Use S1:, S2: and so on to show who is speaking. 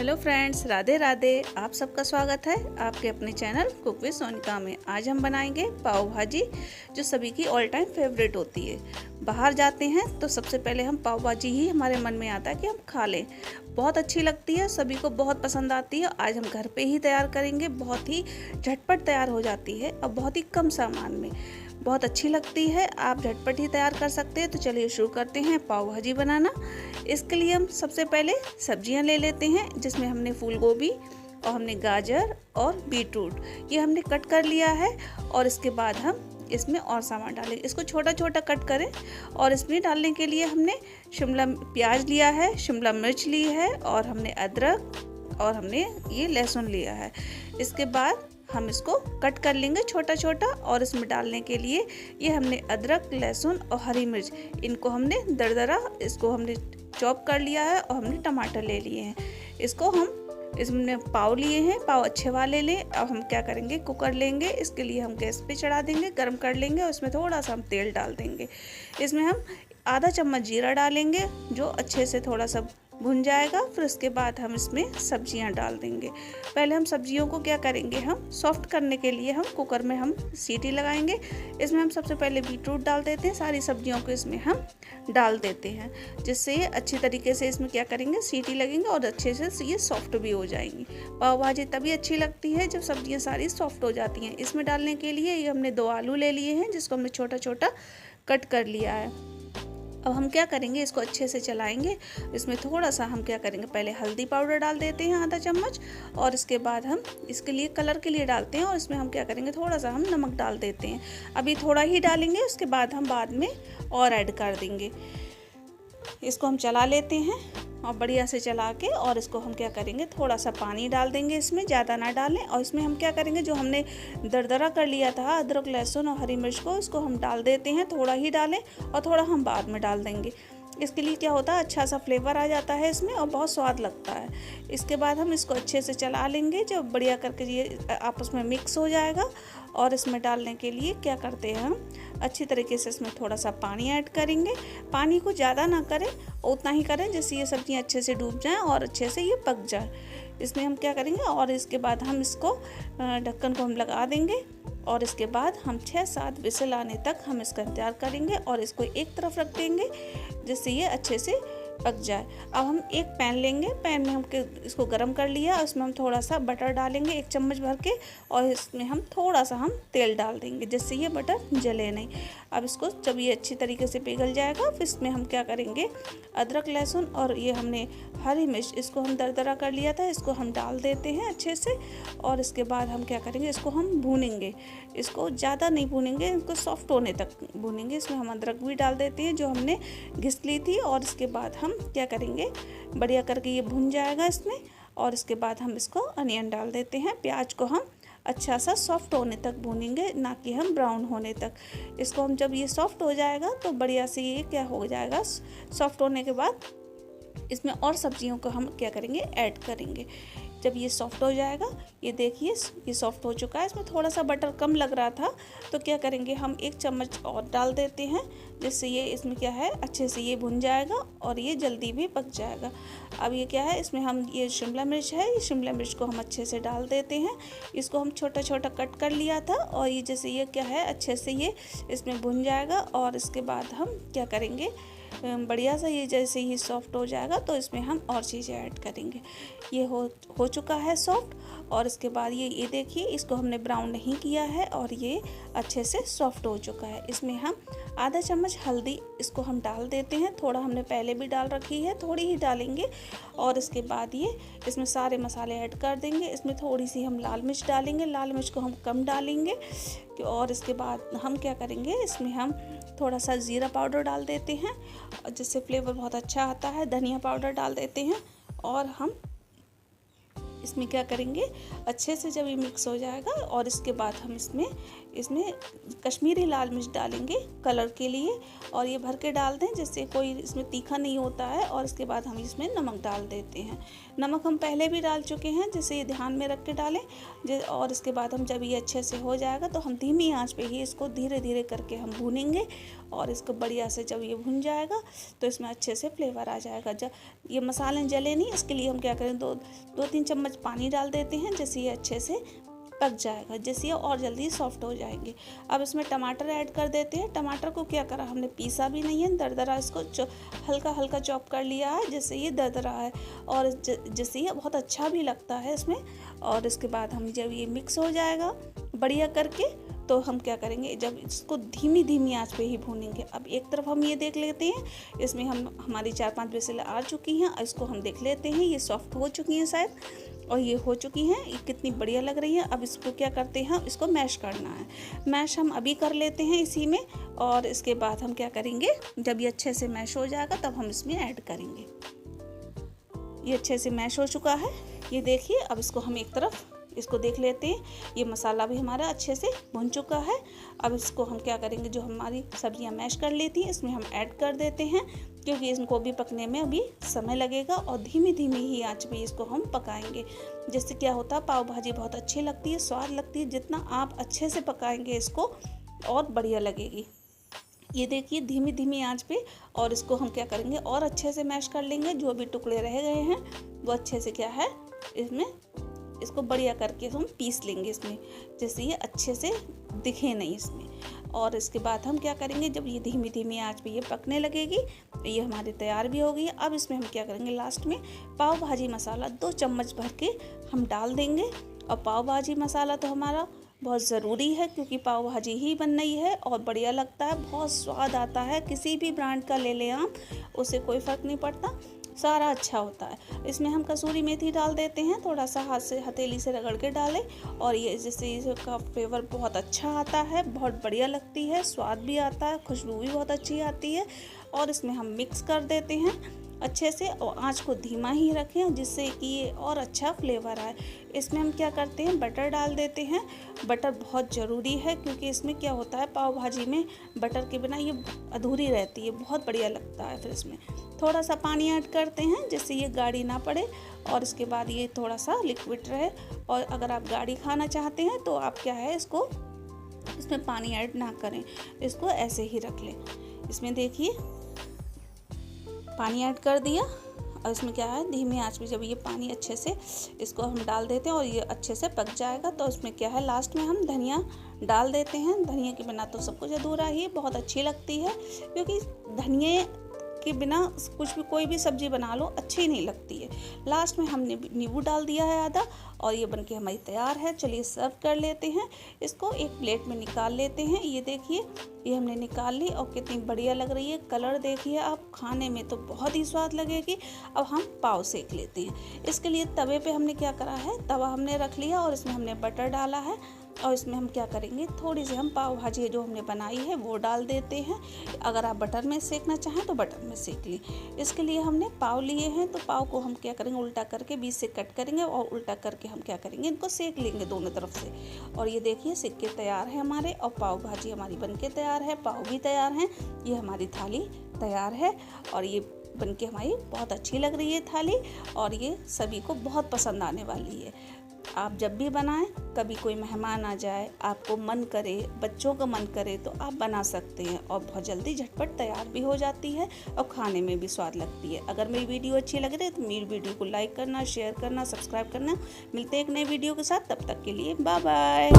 S1: Hello friends, Radhe Radhe. आप सबका स्वागत है आपके अपने चैनल कुक विद सोनिका में। आज हम बनाएंगे पाव भाजी, जो सभी की ऑल टाइम फेवरेट होती है। बाहर जाते हैं तो सबसे पहले हम पाव भाजी ही हमारे मन में आता है कि हम खा लें। बहुत अच्छी लगती है, सभी को बहुत पसंद आती है। आज हम घर पे ही तैयार करेंगे, बहुत ही झटपट तैयार हो जाती है और बहुत ही कम सामान में बहुत अच्छी लगती है। आप झटपट ही तैयार कर सकते हैं। तो चलिए शुरू करते हैं पाव भाजी बनाना। इसके लिए हम सबसे पहले सब्जियां ले लेते हैं, जिसमें हमने फूल गोभी और हमने गाजर और बीटरूट ये हमने कट कर लिया है। और इसके बाद हम इसमें और सामान डालें। इसको छोटा छोटा कट करें। और इसमें डालने के लिए हमने शिमला प्याज लिया है, शिमला मिर्च ली है, और हमने अदरक और हमने ये लहसुन लिया है। इसके बाद हम इसको कट कर लेंगे छोटा छोटा। और इसमें डालने के लिए ये हमने अदरक, लहसुन और हरी मिर्च, इनको हमने दरदरा इसको हमने चॉप कर लिया है। और हमने टमाटर ले लिए हैं। इसको हम इसमें पाव लिए हैं, पाव अच्छे वाले लें। अब हम क्या करेंगे, कुकर लेंगे। इसके लिए हम गैस पे चढ़ा देंगे, गरम कर लेंगे और इसमें थोड़ा सा हम तेल डाल देंगे। इसमें हम आधा चम्मच जीरा डालेंगे, जो अच्छे से थोड़ा सा भुन जाएगा। फिर उसके बाद हम इसमें सब्जियां डाल देंगे। पहले हम सब्जियों को क्या करेंगे, हम सॉफ्ट करने के लिए हम कुकर में हम सीटी लगाएंगे। इसमें हम सबसे पहले बीटरूट डाल देते हैं। सारी सब्जियों को इसमें हम डाल देते हैं, जिससे ये अच्छी तरीके से इसमें क्या करेंगे, सीटी लगेंगे और अच्छे से ये सॉफ्ट भी हो जाएंगी। पाव भाजी तभी अच्छी लगती है जब सब्जियाँ सारी सॉफ्ट हो जाती हैं। इसमें डालने के लिए ये हमने 2 आलू ले लिए हैं, जिसको हमने छोटा छोटा कट कर लिया है। अब हम क्या करेंगे, इसको अच्छे से चलाएंगे। इसमें थोड़ा सा हम क्या करेंगे, पहले हल्दी पाउडर डाल देते हैं आधा चम्मच। और इसके बाद हम इसके लिए कलर के लिए डालते हैं। और इसमें हम क्या करेंगे, थोड़ा सा हम नमक डाल देते हैं। अभी थोड़ा ही डालेंगे, उसके बाद हम बाद में और ऐड कर देंगे। इसको हम चला लेते हैं और बढ़िया से चला के, और इसको हम क्या करेंगे, थोड़ा सा पानी डाल देंगे, इसमें ज़्यादा ना डालें। और इसमें हम क्या करेंगे, जो हमने दरदरा कर लिया था अदरक, लहसुन और हरी मिर्च को, इसको हम डाल देते हैं। थोड़ा ही डालें और थोड़ा हम बाद में डाल देंगे। इसके लिए क्या होता है, अच्छा सा फ्लेवर आ जाता है इसमें और बहुत स्वाद लगता है। इसके बाद हम इसको अच्छे से चला लेंगे, जब बढ़िया करके ये आपस में मिक्स हो जाएगा। और इसमें डालने के लिए क्या करते हैं, हम अच्छी तरीके से इसमें थोड़ा सा पानी ऐड करेंगे। पानी को ज़्यादा ना करें, उतना ही करें जिससे ये सब्जियां अच्छे से डूब जाएं और अच्छे से ये पक जाए। इसमें हम क्या करेंगे, और इसके बाद हम इसको ढक्कन को हम लगा देंगे। और इसके बाद हम 6-7 विसल आने तक हम इसका इंतजार करेंगे और इसको एक तरफ रख देंगे, जिससे ये अच्छे से पक जाए। अब हम एक पैन लेंगे, पैन में हम इसको गरम कर लिया। उसमें हम थोड़ा सा बटर डालेंगे 1 चम्मच भर के। और इसमें हम थोड़ा सा हम तेल डाल देंगे, जिससे ये बटर जले नहीं। अब इसको जब ये अच्छी तरीके से पिघल जाएगा, फिर इसमें हम क्या करेंगे, अदरक, लहसुन और ये हमने हरी मिर्च, इसको हम दरदरा कर लिया था, इसको हम डाल देते हैं अच्छे से। और इसके बाद हम क्या करेंगे, इसको हम भूनेंगे। इसको ज़्यादा नहीं भूनेंगे, इसको सॉफ्ट होने तक भूनेंगे। इसमें हम अदरक भी डाल देते हैं, जो हमने घिस ली थी। और इसके बाद हम क्या करेंगे, बढ़िया करके ये भुन जाएगा इसमें। और इसके बाद हम इसको अनियन डाल देते हैं। प्याज को हम अच्छा सा सॉफ्ट होने तक भूनेंगे, ना कि हम ब्राउन होने तक। इसको हम जब ये सॉफ्ट हो जाएगा तो बढ़िया से ये क्या हो जाएगा, सॉफ्ट होने के बाद इसमें और सब्जियों को हम क्या करेंगे, ऐड करेंगे। जब ये सॉफ्ट हो जाएगा, ये देखिए ये सॉफ्ट हो चुका है। इसमें थोड़ा सा बटर कम लग रहा था, तो क्या करेंगे, हम 1 चम्मच और डाल देते हैं, जिससे ये इसमें क्या है, अच्छे से ये भुन जाएगा और ये जल्दी भी पक जाएगा। अब ये क्या है, इसमें हम ये शिमला मिर्च है, ये शिमला मिर्च को हम अच्छे से डाल देते हैं। इसको हम छोटा छोटा कट कर लिया था। और ये जैसे ये क्या है, अच्छे से ये इसमें भुन जाएगा। और इसके बाद हम क्या करेंगे, बढ़िया सा ये जैसे ही सॉफ्ट हो जाएगा, तो इसमें हम और चीज़ें ऐड करेंगे। ये हो चुका है सॉफ्ट। और इसके बाद ये देखिए, इसको हमने ब्राउन नहीं किया है और ये अच्छे से सॉफ्ट हो चुका है। इसमें हम आधा चम्मच हल्दी इसको हम डाल देते हैं। थोड़ा हमने पहले भी डाल रखी है, थोड़ी ही डालेंगे। और इसके बाद ये इसमें सारे मसाले ऐड कर देंगे। इसमें थोड़ी सी हम लाल मिर्च डालेंगे, लाल मिर्च को हम कम डालेंगे। और इसके बाद हम क्या करेंगे, इसमें हम थोड़ा सा ज़ीरा पाउडर डाल देते हैं, जिससे फ्लेवर बहुत अच्छा आता है। धनिया पाउडर डाल देते हैं। और हम इसमें क्या करेंगे, अच्छे से जब ये मिक्स हो जाएगा, और इसके बाद हम इसमें इसमें कश्मीरी लाल मिर्च डालेंगे कलर के लिए, और ये भर के डाल दें जिससे कोई इसमें तीखा नहीं होता है। और इसके बाद हम इसमें नमक डाल देते हैं। नमक हम पहले भी डाल चुके हैं, जिससे ये ध्यान में रख के डालें। और इसके बाद हम जब ये अच्छे से हो जाएगा तो हम धीमी आंच पे ही इसको धीरे धीरे करके हम भूनेंगे। और इसको बढ़िया से जब ये भुन जाएगा तो इसमें अच्छे से फ्लेवर आ जाएगा। जब ये मसाले जले नहीं, इसके लिए हम क्या करें, 2-3 चम्मच पानी डाल देते हैं, जिससे ये अच्छे से पक जाएगा, जिससे ये और जल्दी सॉफ्ट हो जाएंगे। अब इसमें टमाटर ऐड कर देते हैं। टमाटर को क्या करा, हमने पीसा भी नहीं है, दरदरा इसको हल्का हल्का चॉप कर लिया है, जिससे ये दरदरा है और जिससे ये बहुत अच्छा भी लगता है इसमें। और इसके बाद हम जब ये मिक्स हो जाएगा बढ़िया करके, तो हम क्या करेंगे, जब इसको धीमी धीमी आंच पे ही भूनेंगे। अब एक तरफ हम ये देख लेते हैं, इसमें हमारी 4-5 विसल आ चुकी हैं। इसको हम देख लेते हैं, ये सॉफ्ट हो चुकी हैं शायद, और ये हो चुकी हैं, ये कितनी बढ़िया लग रही है। अब इसको क्या करते हैं, इसको मैश करना है। मैश हम अभी कर लेते हैं इसी में, और इसके बाद हम क्या करेंगे, जब ये अच्छे से मैश हो जाएगा तब हम इसमें ऐड करेंगे। ये अच्छे से मैश हो चुका है, ये देखिए। अब इसको हम एक तरफ इसको देख लेते हैं, ये मसाला भी हमारा अच्छे से भुन चुका है। अब इसको हम क्या करेंगे, जो हमारी सब्जियां मैश कर ली थी इसमें हम ऐड कर देते हैं, क्योंकि इनको भी पकने में अभी समय लगेगा। और धीमी धीमी ही आंच पे इसको हम पकाएंगे, जिससे क्या होता है, पाव भाजी बहुत अच्छी लगती है, स्वाद लगती है। जितना आप अच्छे से पकाएंगे इसको और बढ़िया लगेगी। ये देखिए धीमी धीमी आंच पे, और इसको हम क्या करेंगे, और अच्छे से मैश कर लेंगे। जो भी टुकड़े रह गए हैं वो अच्छे से क्या है, इसमें इसको बढ़िया करके हम पीस लेंगे इसमें, जिससे ये अच्छे से दिखे नहीं इसमें। और इसके बाद हम क्या करेंगे, जब ये धीमी धीमी आंच पे ये पकने लगेगी, ये हमारी तैयार भी हो गई है। अब इसमें हम क्या करेंगे, लास्ट में पाव भाजी मसाला 2 चम्मच भर के हम डाल देंगे। और पाव भाजी मसाला तो हमारा बहुत ज़रूरी है, क्योंकि पाव भाजी ही बन रही है और बढ़िया लगता है, बहुत स्वाद आता है। किसी भी ब्रांड का ले लें आप, उससे कोई फ़र्क नहीं पड़ता, सारा अच्छा होता है। इसमें हम कसूरी मेथी डाल देते हैं, थोड़ा सा हाथ से हथेली से रगड़ के डालें, और ये जिससे इसका फ्लेवर बहुत अच्छा आता है, बहुत बढ़िया लगती है, स्वाद भी आता है, खुशबू भी बहुत अच्छी आती है। और इसमें हम मिक्स कर देते हैं अच्छे से, और आंच को धीमा ही रखें, जिससे कि ये और अच्छा फ्लेवर आए। इसमें हम क्या करते हैं, बटर डाल देते हैं। बटर बहुत ज़रूरी है, क्योंकि इसमें क्या होता है, पाव भाजी में बटर के बिना ये अधूरी रहती है, बहुत बढ़िया लगता है। फिर इसमें थोड़ा सा पानी ऐड करते हैं, जिससे ये गाढ़ी ना पड़े, और इसके बाद ये थोड़ा सा लिक्विड रहे। और अगर आप गाढ़ी खाना चाहते हैं तो आप क्या है, इसको इसमें पानी ऐड ना करें, इसको ऐसे ही रख लें। इसमें देखिए पानी ऐड कर दिया, और इसमें क्या है, धीमी आंच पे जब ये पानी अच्छे से इसको हम डाल देते हैं और ये अच्छे से पक जाएगा, तो इसमें क्या है, लास्ट में हम धनिया डाल देते हैं। धनिया के बिना तो सब कुछ अधूरा ही, बहुत अच्छी लगती है, क्योंकि धनिया के बिना कुछ भी, कोई भी सब्जी बना लो अच्छी नहीं लगती है। लास्ट में हमने नींबू डाल दिया है आधा, और ये बनके हमारी तैयार है। चलिए सर्व कर लेते हैं, इसको एक प्लेट में निकाल लेते हैं। ये देखिए ये हमने निकाल ली, और कितनी बढ़िया लग रही है, कलर देखिए आप, खाने में तो बहुत ही स्वाद लगेगी। अब हम पाव सेक लेते हैं। इसके लिए तवे पे हमने क्या करा है, तवा हमने रख लिया, और इसमें हमने बटर डाला है, और इसमें हम क्या करेंगे, थोड़ी सी हम पाव भाजी जो हमने बनाई है वो डाल देते हैं। अगर आप बटर में सेकना चाहें तो बटर में सेक लें। इसके लिए हमने पाव लिए हैं, तो पाव को हम क्या करेंगे, उल्टा करके बीच से कट करेंगे, और उल्टा करके हम क्या करेंगे, इनको सेक लेंगे दोनों तरफ से। और ये देखिए सिक के तैयार है हमारे, और पाव भाजी हमारी बनके तैयार है, पाव भी तैयार हैं, ये हमारी थाली तैयार है। और ये बनके हमारी बहुत अच्छी लग रही है थाली, और ये सभी को बहुत पसंद आने वाली है। आप जब भी बनाएं, कभी कोई मेहमान आ जाए, आपको मन करे, बच्चों का मन करे, तो आप बना सकते हैं, और बहुत जल्दी झटपट तैयार भी हो जाती है, और खाने में भी स्वाद लगती है। अगर मेरी वीडियो अच्छी लग रही है तो मेरी वीडियो को लाइक करना, शेयर करना, सब्सक्राइब करना। मिलते हैं एक नए वीडियो के साथ, तब तक के लिए बाय बाय।